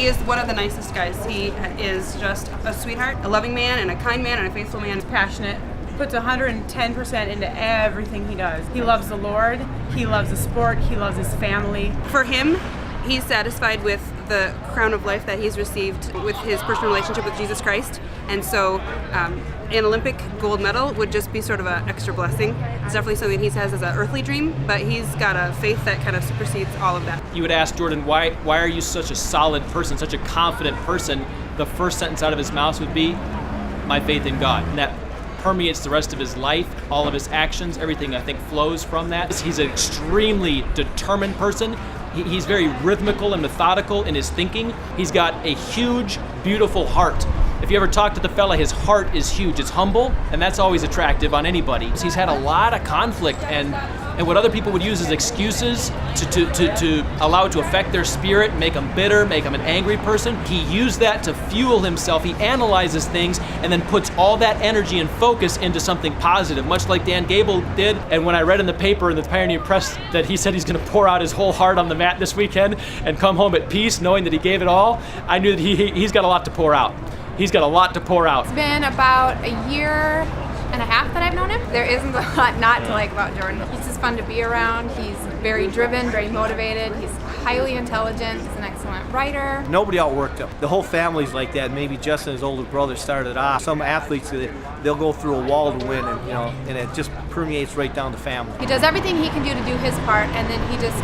He is one of the nicest guys. He is just a sweetheart, a loving man, and a kind man, and a faithful man. Passionate, puts 110% into everything he does. He loves the Lord, he loves the sport, he loves his family. For him, he's satisfied with the crown of life that he's received with his personal relationship with Jesus Christ, and so an Olympic gold medal would just be sort of an extra blessing. It's definitely something he has as an earthly dream, but he's got a faith that kind of supersedes all of that. You would ask Jordan, why are you such a solid person, such a confident person? The first sentence out of his mouth would be, my faith in God. And that permeates the rest of his life, all of his actions, everything I think flows from that. He's an extremely determined person. He's very rhythmical and methodical in his thinking. He's got a huge, beautiful heart. If you ever talk to the fella, his heart is huge. It's humble, and that's always attractive on anybody. He's had a lot of conflict, and what other people would use as excuses to allow it to affect their spirit, make them bitter, make them an angry person, he used that to fuel himself. He analyzes things and then puts all that energy and focus into something positive, much like Dan Gable did. And when I read in the paper in the Pioneer Press that he said he's going to pour out his whole heart on the mat this weekend and come home at peace, knowing that he gave it all, I knew that he's got a lot to pour out. He's got a lot to pour out. It's been about a year and a half that I've known him. There isn't a lot not to like about Jordan. He's just fun to be around. He's very driven, very motivated. He's highly intelligent. He's an excellent writer. Nobody outworked him. The whole family's like that. Maybe Justin, his older brother, started off. Some athletes, they'll go through a wall to win, and it just permeates right down the family. He does everything he can do to do his part, and then he just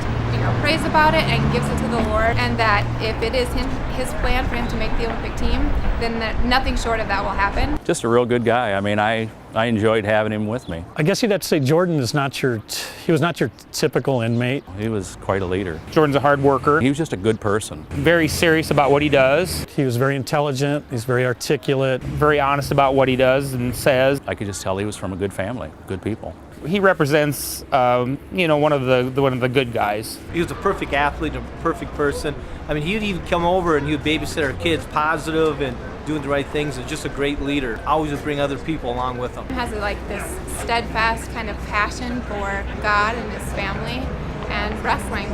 prays about it and gives it to the Lord, and that if it is his plan for him to make the Olympic team, then nothing short of that will happen. Just a real good guy. I mean, I enjoyed having him with me. I guess you'd have to say Jordan is he was not your typical inmate. He was quite a leader. Jordan's a hard worker. He was just a good person. Very serious about what he does. He was very intelligent, he's very articulate. Very honest about what he does and says. I could just tell he was from a good family, good people. He represents, one of the good guys. He was a perfect athlete, a perfect person. I mean, he'd even come over and he would babysit our kids, positive and doing the right things, and just a great leader. Always would bring other people along with him. He has this steadfast kind of passion for God and his family and wrestling.